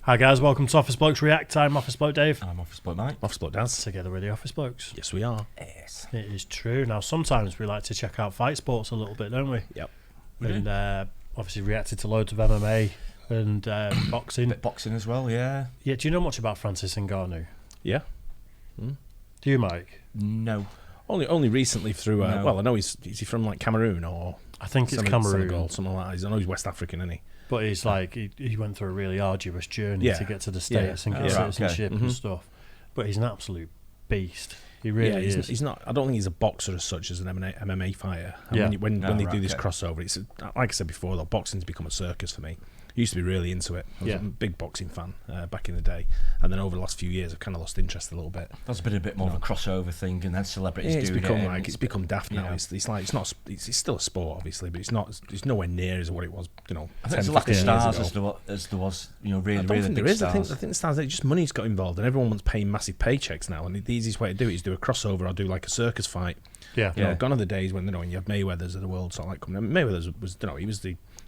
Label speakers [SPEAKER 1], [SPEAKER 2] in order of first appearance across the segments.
[SPEAKER 1] Hi guys, welcome to Office Blokes React. I'm Office Bloke Dave.
[SPEAKER 2] I'm Office Bloke Mike.
[SPEAKER 3] Office Bloke Daz.
[SPEAKER 1] Together with the Office Blokes.
[SPEAKER 3] Yes, we are.
[SPEAKER 2] Yes.
[SPEAKER 1] It is true. Now, sometimes we like to check out fight sports a little bit, don't we?
[SPEAKER 3] Yep.
[SPEAKER 1] And obviously reacted to loads of MMA and boxing.
[SPEAKER 2] Bit boxing as well, yeah.
[SPEAKER 1] Yeah, do you know much about Francis Ngannou?
[SPEAKER 3] Yeah.
[SPEAKER 1] Do you, Mike?
[SPEAKER 2] No.
[SPEAKER 3] Only recently through.
[SPEAKER 2] No.
[SPEAKER 3] Well, I know is he from like Cameroon or
[SPEAKER 1] I think it's
[SPEAKER 3] Senegal,
[SPEAKER 1] Cameroon.
[SPEAKER 3] something like that. I know he's West African, isn't he?
[SPEAKER 1] But he's like, he went through a really arduous journey
[SPEAKER 3] Yeah.
[SPEAKER 1] to get to the States and get
[SPEAKER 2] right, okay.
[SPEAKER 1] citizenship and stuff. But he's an absolute beast. He really is.
[SPEAKER 3] He's not. I don't think he's a boxer as such as an MMA fighter. And
[SPEAKER 1] Yeah.
[SPEAKER 3] when they do this
[SPEAKER 2] okay.
[SPEAKER 3] crossover, it's like I said before, though, boxing's become a circus for me. I used to be really into it. I was
[SPEAKER 1] Yeah.
[SPEAKER 3] a big boxing fan back in the day, and then over the last few years, I've kind of lost interest a little bit.
[SPEAKER 2] That's been a bit more of a crossover thing, and then celebrities
[SPEAKER 3] It's
[SPEAKER 2] doing
[SPEAKER 3] become
[SPEAKER 2] it.
[SPEAKER 3] like it's become daft now.
[SPEAKER 2] Yeah.
[SPEAKER 3] It's like it's still a sport, obviously, but it's not. It's nowhere near as what it was.
[SPEAKER 2] I think
[SPEAKER 3] 10,
[SPEAKER 2] there's a lack of
[SPEAKER 3] 15 years
[SPEAKER 2] stars
[SPEAKER 3] ago.
[SPEAKER 2] as there was, really,
[SPEAKER 3] I don't
[SPEAKER 2] really
[SPEAKER 3] think
[SPEAKER 2] big
[SPEAKER 3] there is. I
[SPEAKER 2] stars.
[SPEAKER 3] think the stars, just money's got involved, and everyone wants paying massive paychecks now. And the easiest way to do it is do a crossover or do like a circus fight.
[SPEAKER 1] Yeah.
[SPEAKER 3] You know, gone are the days when you have Mayweather's of the world sort of like coming. Mayweather's was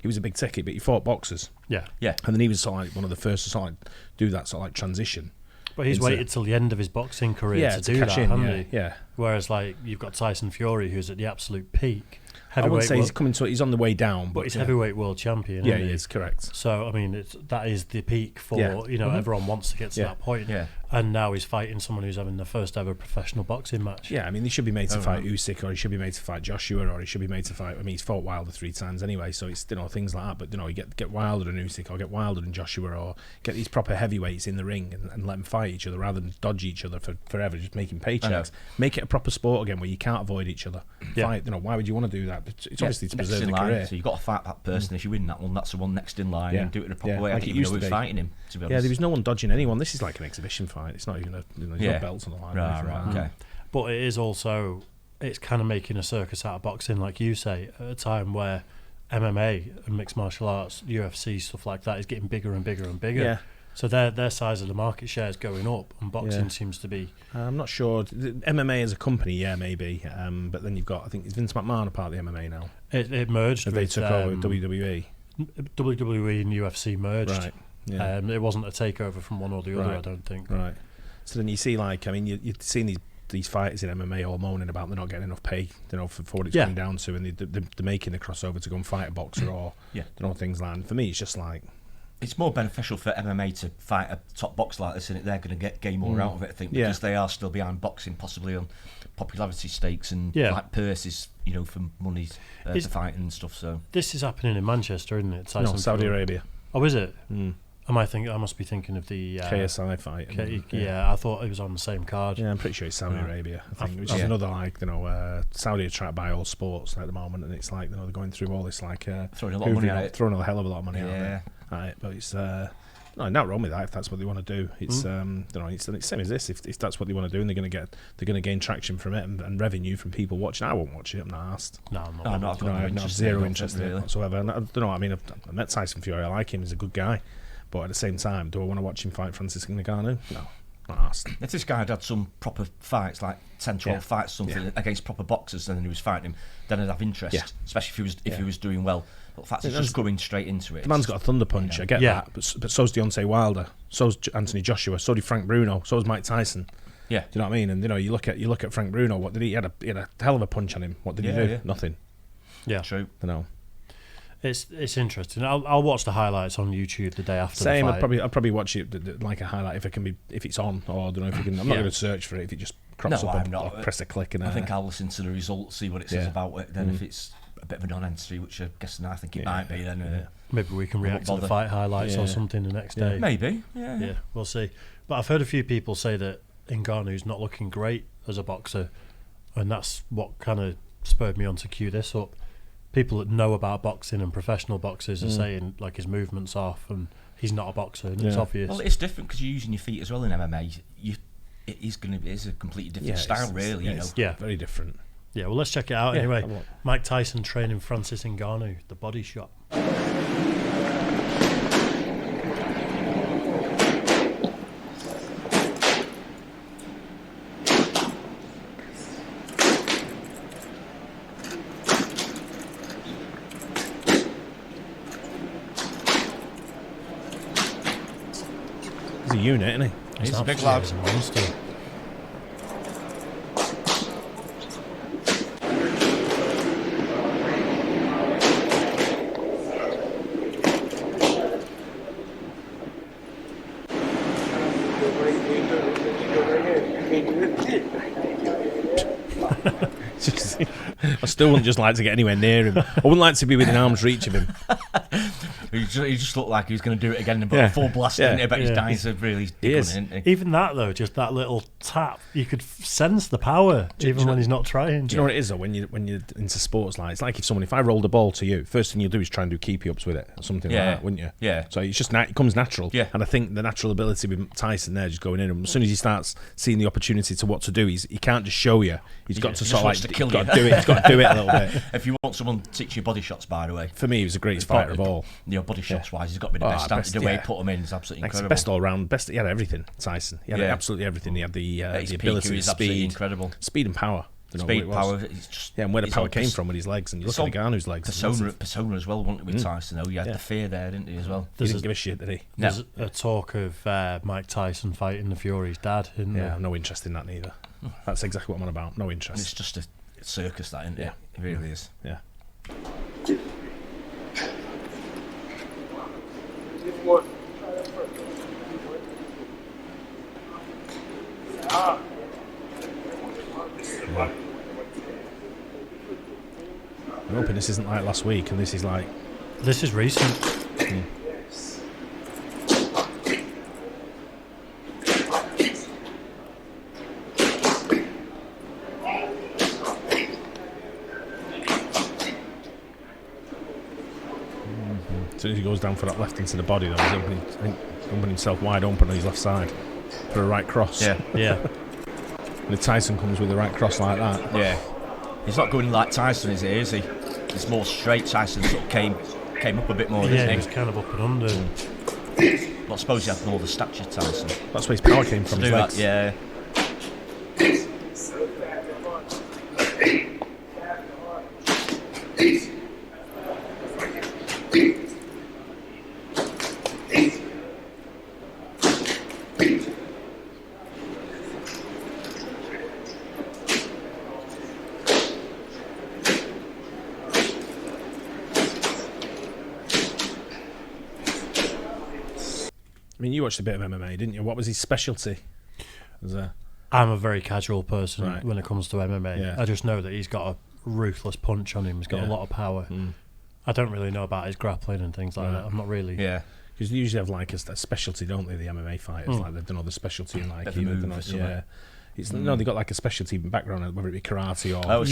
[SPEAKER 3] he was a big ticket, but he fought boxers,
[SPEAKER 1] Yeah.
[SPEAKER 2] Yeah.
[SPEAKER 3] and then he was sort of like one of the first to sort of do that sort of like transition.
[SPEAKER 1] But he's
[SPEAKER 3] Into-
[SPEAKER 1] waited till the end of his boxing career to do
[SPEAKER 3] cash
[SPEAKER 1] that,
[SPEAKER 3] in,
[SPEAKER 1] hasn't he?
[SPEAKER 3] yeah.
[SPEAKER 1] Whereas, like, you've got Tyson Fury, who's at the absolute peak.
[SPEAKER 3] I wouldn't say
[SPEAKER 1] world-
[SPEAKER 3] he's coming to. He's on the way down,
[SPEAKER 1] but he's
[SPEAKER 3] yeah.
[SPEAKER 1] heavyweight world champion.
[SPEAKER 3] Yeah,
[SPEAKER 1] isn't
[SPEAKER 3] he is correct.
[SPEAKER 1] So I mean, that is the peak for everyone wants to get to
[SPEAKER 3] Yeah.
[SPEAKER 1] that point.
[SPEAKER 2] Yeah.
[SPEAKER 1] And now he's fighting someone who's having the first ever professional boxing match.
[SPEAKER 3] Yeah, I mean, he should be made to
[SPEAKER 2] Oh,
[SPEAKER 3] fight
[SPEAKER 2] right.
[SPEAKER 3] Usyk, or he should be made to fight Joshua, or he should be made to fight. I mean, he's fought Wilder 3 times anyway, so it's things like that. But you get Wilder and Usyk, or get Wilder and Joshua, or get these proper heavyweights in the ring and let them fight each other rather than dodge each other for forever, just making paychecks. Make it a proper sport again where you can't avoid each other.
[SPEAKER 1] Yeah.
[SPEAKER 3] Fight, why would you want to do that? It's obviously to
[SPEAKER 2] next
[SPEAKER 3] preserve
[SPEAKER 2] in
[SPEAKER 3] the
[SPEAKER 2] line,
[SPEAKER 3] career.
[SPEAKER 2] so you've got to fight that person. If you win that one, that's the one next in line,
[SPEAKER 3] Yeah.
[SPEAKER 2] and do it in a proper
[SPEAKER 3] Yeah,
[SPEAKER 2] way. I
[SPEAKER 3] like
[SPEAKER 2] didn't
[SPEAKER 3] it
[SPEAKER 2] even
[SPEAKER 3] used
[SPEAKER 2] know
[SPEAKER 3] to
[SPEAKER 2] who's
[SPEAKER 3] be.
[SPEAKER 2] fighting him, to be honest.
[SPEAKER 3] Yeah, there was no one dodging anyone. This is like an exhibition fight. It's not even there's
[SPEAKER 2] Yeah.
[SPEAKER 3] no belts on the line. or
[SPEAKER 2] Right,
[SPEAKER 3] anything like that.
[SPEAKER 2] okay.
[SPEAKER 1] But it is also, it's kind of making a circus out of boxing, like you say, at a time where MMA and mixed martial arts, UFC, stuff like that is getting bigger and bigger and bigger.
[SPEAKER 3] Yeah.
[SPEAKER 1] So their size of the market share is going up, and boxing
[SPEAKER 3] Yeah.
[SPEAKER 1] seems to be.
[SPEAKER 3] I'm not sure. The MMA as a company, yeah, maybe. But then you've got, I think, is Vince McMahon a part of the MMA now?
[SPEAKER 1] It merged.
[SPEAKER 3] They
[SPEAKER 1] with,
[SPEAKER 3] took over WWE.
[SPEAKER 1] WWE and UFC merged.
[SPEAKER 3] Right. Yeah.
[SPEAKER 1] It wasn't a takeover from one or the other,
[SPEAKER 3] Right.
[SPEAKER 1] I don't think.
[SPEAKER 3] Right. So then you see, like, I mean, you've seen these fighters in MMA all moaning about they're not getting enough pay, for what it's
[SPEAKER 1] Yeah.
[SPEAKER 3] coming down to, and they're making the crossover to go and fight a boxer or things like that. And for me, it's just like,
[SPEAKER 2] It's more beneficial for MMA to fight a top boxer like this, and they're going to gain more out of it, I think, because they are still behind boxing, possibly on popularity stakes and like purses, for money to fight and stuff. So
[SPEAKER 1] This is happening in Manchester, isn't it? Tyson
[SPEAKER 3] Saudi
[SPEAKER 1] Fury.
[SPEAKER 3] Arabia.
[SPEAKER 1] Oh, is it?
[SPEAKER 3] Mm.
[SPEAKER 1] I must be thinking of the
[SPEAKER 3] KSI fight.
[SPEAKER 1] yeah, I thought it was on the same card.
[SPEAKER 3] Yeah, I'm pretty sure it's Saudi Arabia, I think, which is another, like, Saudi are trying to buy all sports at the moment, and it's like, they're going through all this, like,
[SPEAKER 2] throwing a lot of money at it.
[SPEAKER 3] throwing a hell of a lot of money
[SPEAKER 2] Yeah.
[SPEAKER 3] at it. But it's no, not wrong with that if that's what they want to do. It's it's the same as this. If that's what they want to do, and they're going to gain traction from it and revenue from people watching. I won't watch it. I'm not asked.
[SPEAKER 1] No, I'm not.
[SPEAKER 2] No, I'm not.
[SPEAKER 3] I have zero interest in it
[SPEAKER 2] really.
[SPEAKER 3] whatsoever. And I don't know. I mean, I met Tyson Fury. I like him. He's a good guy. But at the same time, do I want to watch him fight Francis Ngannou? No, not asked.
[SPEAKER 2] If this guy had some proper fights, like 10, 12 fights, something against proper boxers, and then he was fighting him, then I'd have interest, especially if he was doing well. But the fact he's just going straight into it.
[SPEAKER 3] The man's got a thunder punch. I get that, but so's Deontay Wilder, so's Anthony Joshua, so did Frank Bruno, so's Mike Tyson.
[SPEAKER 2] Yeah,
[SPEAKER 3] do you know what I mean? And you look at Frank Bruno. What did he? He had a hell of a punch on him. What did he do?
[SPEAKER 2] Yeah.
[SPEAKER 3] Nothing.
[SPEAKER 1] Yeah,
[SPEAKER 2] true.
[SPEAKER 3] I know.
[SPEAKER 1] It's interesting. I'll watch the highlights on YouTube the day after.
[SPEAKER 3] Same.
[SPEAKER 1] The fight.
[SPEAKER 3] I'd probably watch it like a highlight if it's on, or I don't know if you can. I'm not going to search for it if it just crops up. Or press a click and
[SPEAKER 2] I think I'll listen to the results, see what it says about it. Then if it's a bit of a non-entity, which I guess I think it might be, then
[SPEAKER 1] maybe we can react to the fight highlights or something the next day.
[SPEAKER 2] Maybe.
[SPEAKER 1] Yeah, we'll see. But I've heard a few people say that Ngannou's not looking great as a boxer, and that's what kind of spurred me on to cue this up. People that know about boxing and professional boxers are saying like his movement's off and he's not a boxer, and it's obvious.
[SPEAKER 2] Well, it's different because you're using your feet as well in MMA. It's a completely different style, really.
[SPEAKER 1] Yeah,
[SPEAKER 3] very different.
[SPEAKER 1] Yeah, well, let's check it out anyway. Mike Tyson training Francis Ngannou, the Body Shop.
[SPEAKER 3] a unit, isn't he?
[SPEAKER 2] He's a big lad.
[SPEAKER 1] He's a monster.
[SPEAKER 3] I still wouldn't just like to get anywhere near him. I wouldn't like to be within arm's reach of him.
[SPEAKER 2] He just looked like he was going to do it again, but full blast, didn't he? But he's dying to really dig on it, isn't he?
[SPEAKER 1] Even that, though, just that little tap, you could sense the power, even when he's not trying.
[SPEAKER 3] Do you know what it is, though, when you're into sports, like, it's like if I rolled a ball to you, first thing you'll do is try and do keepy-ups with it, or something like that, wouldn't you?
[SPEAKER 2] Yeah.
[SPEAKER 3] So it's just, it comes natural.
[SPEAKER 2] Yeah.
[SPEAKER 3] And I think the natural ability with Tyson there, just going in, and as soon as he starts seeing the opportunity to what to do, he can't just show you. He's got to sort of
[SPEAKER 2] to kill you.
[SPEAKER 3] do it. He's got to do it a little bit.
[SPEAKER 2] If you want someone to teach you body shots, by the way.
[SPEAKER 3] For me, he was the greatest fighter of all.
[SPEAKER 2] Body shots wise, he's got to be the best. The way he put them in is absolutely incredible.
[SPEAKER 3] Best all round. He had everything, Tyson. He had absolutely everything. He had the ability, the speed,
[SPEAKER 2] incredible.
[SPEAKER 3] Speed and power.
[SPEAKER 2] Speed, power. It's just,
[SPEAKER 3] and where the power came from with his legs. And you look at NGANNOU's legs.
[SPEAKER 2] Persona as well, wasn't it, with Tyson? He had the fear there, didn't he, as well?
[SPEAKER 3] He didn't give a shit, did he?
[SPEAKER 1] There's a talk of Mike Tyson fighting the Fury's dad, isn't there?
[SPEAKER 3] Yeah, no interest in that neither. That's exactly what I'm on about. No interest.
[SPEAKER 2] And it's just a circus, that, isn't it? It really is.
[SPEAKER 3] Yeah. I'm hoping this isn't like last week, and this is like...
[SPEAKER 1] This is recent.
[SPEAKER 3] As soon as he goes down for that left into the body, though, he's opening himself wide open on his left side for a right cross.
[SPEAKER 1] Yeah.
[SPEAKER 3] And if Tyson comes with a right cross like that...
[SPEAKER 2] Yeah. He's not going like Tyson, is he? It's more straight. Tyson sort of came up a bit more, didn't he?
[SPEAKER 1] Yeah, he was kind of up and under.
[SPEAKER 2] But I suppose he had more the stature, Tyson.
[SPEAKER 3] That's where his power came from, his legs.
[SPEAKER 2] Yeah.
[SPEAKER 3] I mean, you watched a bit of MMA, didn't you? What was his specialty?
[SPEAKER 1] I'm a very casual person when it comes to MMA.
[SPEAKER 3] Yeah.
[SPEAKER 1] I just know that he's got a ruthless punch on him. He's got a lot of power. I don't really know about his grappling and things like that. I'm not really...
[SPEAKER 3] Yeah. Because they usually have like a specialty, don't they, the MMA fighters? Like they've done all the specialty in like... No, they've got like a specialty background, whether it be karate or...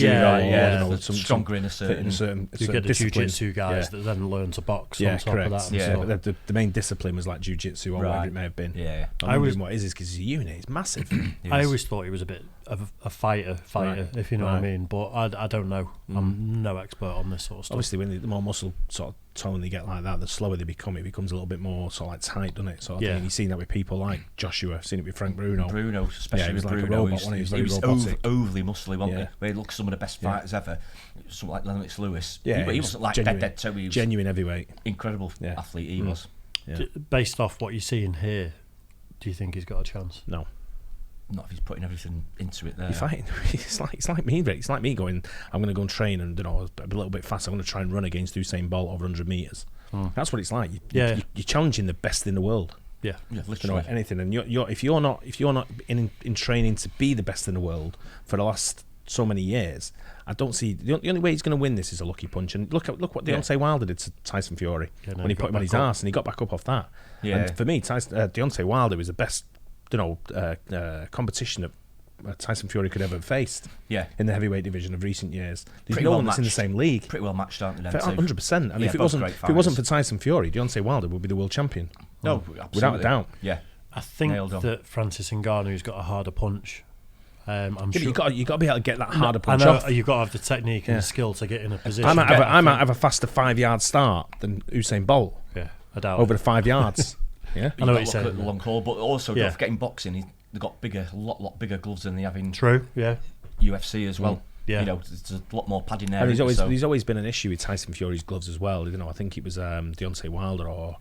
[SPEAKER 2] Stronger in a certain...
[SPEAKER 1] You get the jiu-jitsu guys that then learn to box on top of that.
[SPEAKER 3] Yeah, but the main discipline was like jiu-jitsu or whatever it may have been.
[SPEAKER 2] Yeah.
[SPEAKER 3] I was what is because he's a unit, he's massive.
[SPEAKER 1] I always thought he was a bit of a fighter, if you know what I mean. But I don't know. I'm no expert on this sort of stuff.
[SPEAKER 3] Obviously, when the more muscle sort of tone they get like that, the slower they become. It becomes a little bit more sort of like tight, doesn't it? So I think you've seen that with people like Joshua. I've seen it with Frank Bruno.
[SPEAKER 2] Especially with
[SPEAKER 3] like
[SPEAKER 2] Bruno.
[SPEAKER 3] A robot, he was
[SPEAKER 2] overly muscly, wasn't he? Where he looked some of the best fighters ever. Something like Lennox Lewis.
[SPEAKER 3] Yeah,
[SPEAKER 2] he wasn't like dead. So he was
[SPEAKER 3] genuine heavyweight.
[SPEAKER 2] Incredible athlete he was.
[SPEAKER 3] Yeah.
[SPEAKER 1] Based off what you see in here, do you think he's got a chance?
[SPEAKER 3] No.
[SPEAKER 2] Not if he's putting everything into it there.
[SPEAKER 3] You're fighting. It's like me. It's like me going, I'm going to go and train and a little bit fast. I'm going to try and run against Usain Bolt over 100 metres. That's what it's like. You're challenging the best in the world.
[SPEAKER 1] Yeah,
[SPEAKER 2] literally.
[SPEAKER 3] Anything. And if you're not in training to be the best in the world for the last so many years, I don't see the only way he's going to win this is a lucky punch. And look what Deontay Wilder did to Tyson Fury when he put him on his arse and he got back up off that.
[SPEAKER 2] Yeah.
[SPEAKER 3] And for me, Deontay Wilder was the best, competition that Tyson Fury could ever have faced.
[SPEAKER 2] Yeah.
[SPEAKER 3] In the heavyweight division of recent years, there's no one that's in the same league.
[SPEAKER 2] Pretty well matched, aren't they?
[SPEAKER 3] 100%. And if it wasn't for Tyson Fury, Deontay Wilder would be the world champion.
[SPEAKER 2] No, absolutely.
[SPEAKER 3] Without a doubt.
[SPEAKER 2] Yeah.
[SPEAKER 1] I think that Francis Ngannou's got a harder punch. I'm sure
[SPEAKER 3] you got to be able to get that harder punch
[SPEAKER 1] I know
[SPEAKER 3] off.
[SPEAKER 1] You've got to have the technique and the skill to get in a position.
[SPEAKER 3] I might have a faster 5-yard start than Usain Bolt.
[SPEAKER 1] Yeah, I doubt
[SPEAKER 3] over the 5 yards.
[SPEAKER 2] Yeah,
[SPEAKER 1] I know what you're saying.
[SPEAKER 2] The long haul, but also don't forget in boxing, they've got a lot bigger gloves than they have in UFC as well.
[SPEAKER 1] Yeah,
[SPEAKER 2] there's a lot more padding there.
[SPEAKER 3] And there's always been an issue with Tyson Fury's gloves as well. I think it was Deontay Wilder or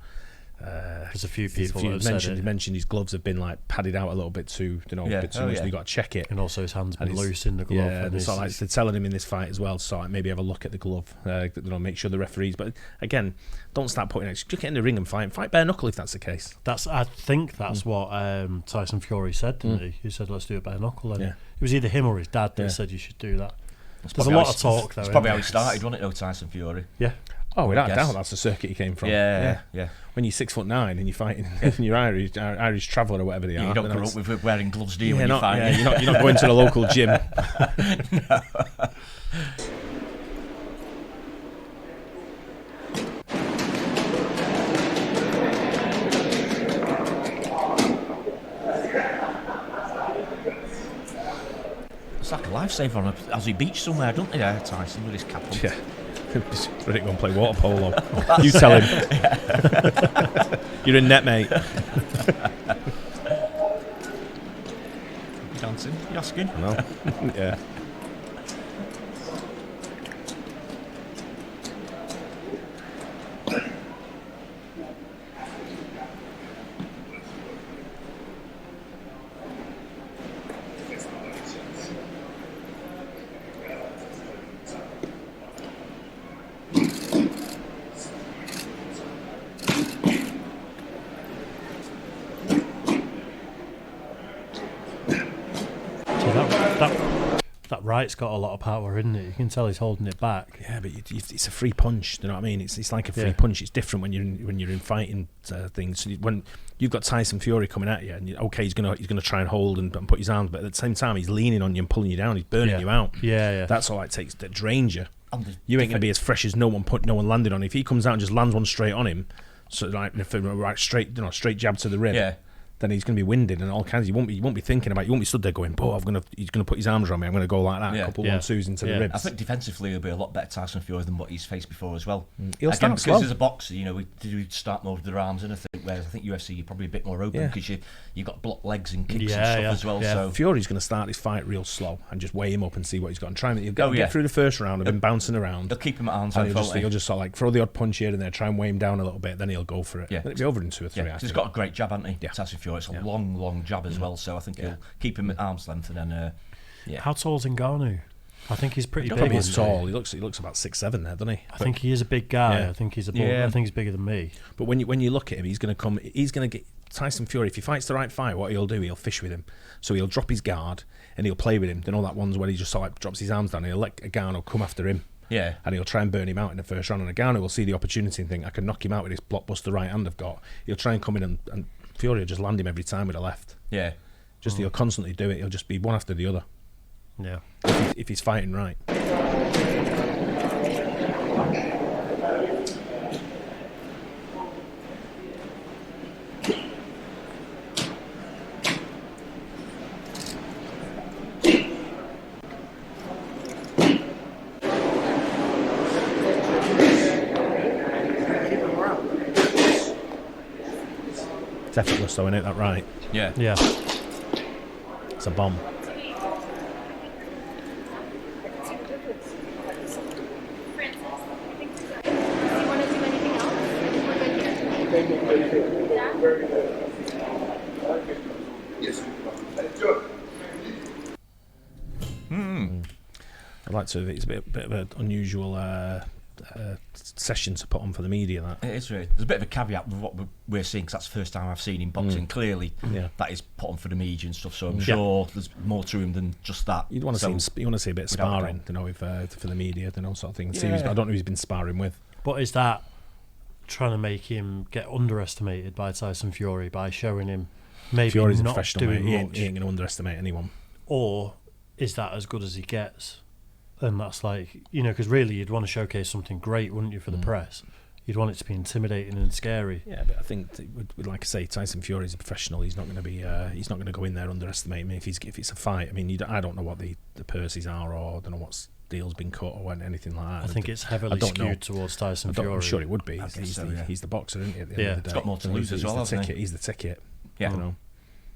[SPEAKER 1] There's a few people that have said it.
[SPEAKER 3] He mentioned his gloves have been like padded out a little bit too, a bit too much. So you got to check it,
[SPEAKER 1] and also his hands been loose in the glove.
[SPEAKER 3] Yeah, and so like they're telling him in this fight as well. So like maybe have a look at the glove, make sure the referees. But again, don't start putting it. Just get in the ring and fight bare knuckle if that's the case.
[SPEAKER 1] I think that's what Tyson Fury said, didn't he? He said, "Let's do it bare knuckle." And it was either him or his dad that said you should do that. There's a lot of talk though.
[SPEAKER 2] That's probably how he started, wasn't it? No, Tyson Fury.
[SPEAKER 1] Yeah.
[SPEAKER 3] Oh, without a doubt, that's the circuit he came from.
[SPEAKER 2] Yeah.
[SPEAKER 3] When you're 6'9" and you're fighting, and you're Irish traveller or whatever they are.
[SPEAKER 2] You don't grow up with wearing gloves, do you? When
[SPEAKER 3] you're
[SPEAKER 2] fighting?
[SPEAKER 3] You're not going to the local gym.
[SPEAKER 2] No. It's like a lifesaver on a Aussie beach somewhere, don't they, Tyson, with his cap on?
[SPEAKER 3] Yeah. Just ready to go and play water polo. You tell him. You're in net, mate.
[SPEAKER 2] Dancing? You asking?
[SPEAKER 3] No. Yeah.
[SPEAKER 1] That right's got a lot of power, isn't it? You can tell he's holding it back.
[SPEAKER 3] Yeah, but it's a free punch. Do you know what I mean? It's like a free punch. It's different when you're in fighting things. So when you've got Tyson Fury coming at you, and he's gonna try and hold and put his arms, but at the same time he's leaning on you and pulling you down. He's burning you out.
[SPEAKER 1] Yeah.
[SPEAKER 3] That's all it takes. That drains you. You ain't gonna be as fresh as no one landed on. If he comes out and just lands one straight on him, so like straight jab to the rib.
[SPEAKER 2] Yeah.
[SPEAKER 3] Then he's going to be winded and all kinds. You won't be thinking about. You won't be stood there going, he's going to put his arms around me. I'm going to go like that. A couple 1-2s into the ribs.
[SPEAKER 2] I think defensively he'll be a lot better Tyson Fury than what he's faced before as well.
[SPEAKER 3] He'll start
[SPEAKER 2] because
[SPEAKER 3] slow.
[SPEAKER 2] as a boxer, we start more with their arms, and I think whereas I think UFC you're probably a bit more open because you've got blocked legs and kicks and stuff as well.
[SPEAKER 3] Yeah.
[SPEAKER 2] So
[SPEAKER 3] Fury's going to start his fight real slow and just weigh him up and see what he's got and try and get through the first round of him bouncing around.
[SPEAKER 2] He'll keep him at arm's
[SPEAKER 3] length.
[SPEAKER 2] length.
[SPEAKER 3] He'll just sort of like throw the odd punch here and there, try and weigh him down a little bit. Then he'll go for it.
[SPEAKER 2] Yeah,
[SPEAKER 3] it'll be over in 2 or 3.
[SPEAKER 2] Yeah, he's got a great jab, hasn't he?
[SPEAKER 3] Yeah.
[SPEAKER 2] Tyson Fury. It's a long jab as well. So I think he'll keep him at arm's length and then.
[SPEAKER 1] How tall's NGANNOU? I think he's pretty big.
[SPEAKER 3] Probably is tall. He looks about 6'7" there, doesn't he?
[SPEAKER 1] I think he is a big guy. I think he's I think he's bigger than me.
[SPEAKER 3] But when you look at him, he's going to get Tyson Fury. If he fights the right fight, what he'll do, he'll fish with him. So he'll drop his guard and he'll play with him. Then all that ones where he just sort of like drops his arms down. He'll let NGANNOU come after him.
[SPEAKER 2] Yeah.
[SPEAKER 3] And he'll try and burn him out in the first round. And NGANNOU will see the opportunity and think, I can knock him out with this blockbuster right hand I've got. He'll try and come in and Fury will just land him every time with a left.
[SPEAKER 2] Yeah.
[SPEAKER 3] He'll constantly do it. He'll just be one after the other.
[SPEAKER 1] Yeah.
[SPEAKER 3] If he's fighting right. It's effortless though, isn't it? That right?
[SPEAKER 2] Yeah.
[SPEAKER 1] Yeah.
[SPEAKER 3] It's a bomb. I'd like to. It's a bit of an unusual session to put on for the media. That
[SPEAKER 2] it is really. There's a bit of a caveat with what we're seeing because that's the first time I've seen him boxing. Clearly, that is put on for the media and stuff. So I'm sure there's more to him than just that.
[SPEAKER 3] You'd want to see. You want to see a bit of sparring, for the media, sort of thing. I don't know who he's been sparring with.
[SPEAKER 1] But is that trying to make him get underestimated by Tyson Fury by showing him maybe
[SPEAKER 3] Fury's
[SPEAKER 1] not
[SPEAKER 3] a professional,
[SPEAKER 1] doing
[SPEAKER 3] mate.
[SPEAKER 1] much?
[SPEAKER 3] He ain't going to underestimate anyone.
[SPEAKER 1] Or is that as good as he gets? And that's like, because really you'd want to showcase something great, wouldn't you, for the press? You'd want it to be intimidating and scary.
[SPEAKER 3] Yeah, but I think, like I say, Tyson Fury's a professional. He's not going to be. He's not going to go in there underestimate me if it's a fight. I mean, I don't know what the purses are, or I don't know what deal's been cut or anything like that.
[SPEAKER 1] I think it's heavily skewed towards Tyson Fury.
[SPEAKER 3] I'm sure it would be. He's the boxer, isn't he? At the end of the day.
[SPEAKER 2] He's got more to lose as well, hasn't he?
[SPEAKER 3] He's the ticket.
[SPEAKER 2] Yeah.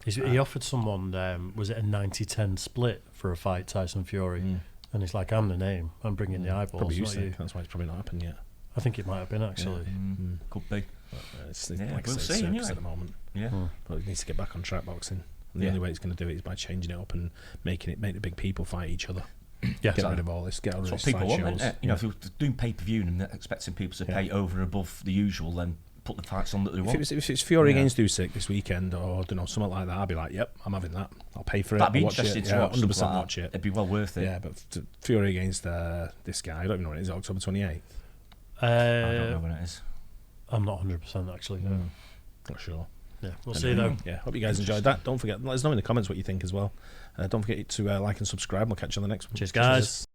[SPEAKER 1] He offered someone, was it a 90-10 split for a fight, Tyson Fury? And he's like, I'm the name. I'm bringing the eyeballs.
[SPEAKER 3] Probably That's why it's probably not happened yet.
[SPEAKER 1] I think it might have been actually.
[SPEAKER 2] Could be.
[SPEAKER 3] It's
[SPEAKER 2] Yeah,
[SPEAKER 3] like
[SPEAKER 2] we'll
[SPEAKER 3] I say,
[SPEAKER 2] see,
[SPEAKER 3] circus
[SPEAKER 2] anyway.
[SPEAKER 3] at the moment.
[SPEAKER 2] Yeah.
[SPEAKER 3] But it needs to get back on track boxing. And the only way it's going to do it is by changing it up and make the big people fight each other.
[SPEAKER 1] Yeah,
[SPEAKER 3] Get rid of all this. Get rid of
[SPEAKER 2] That's
[SPEAKER 3] these
[SPEAKER 2] what people
[SPEAKER 3] side
[SPEAKER 2] want,
[SPEAKER 3] shows.
[SPEAKER 2] isn't it? You know, if you're doing pay-per-view and they're expecting people to pay over and above the usual, then put the fights on that they want.
[SPEAKER 3] If it's Fury against Usyk this weekend, or I don't know, something like that, I'd be like, yep, I'm having that. I'll pay for it.
[SPEAKER 2] That'd be
[SPEAKER 3] I'll watch
[SPEAKER 2] interesting
[SPEAKER 3] it.
[SPEAKER 2] to watch.
[SPEAKER 3] 100%
[SPEAKER 2] Like
[SPEAKER 3] watch it.
[SPEAKER 2] It'd be well worth it.
[SPEAKER 3] Yeah, but Fury against this guy, I don't even know when it is. October 28th.
[SPEAKER 2] I don't know when it is.
[SPEAKER 1] I'm not 100% actually. No.
[SPEAKER 3] Not sure.
[SPEAKER 1] Yeah, we'll see though.
[SPEAKER 3] Yeah, hope you guys enjoyed that. Don't forget, let us know in the comments what you think as well. Don't forget to like and subscribe. We'll catch you on the next one.
[SPEAKER 1] Cheers, guys.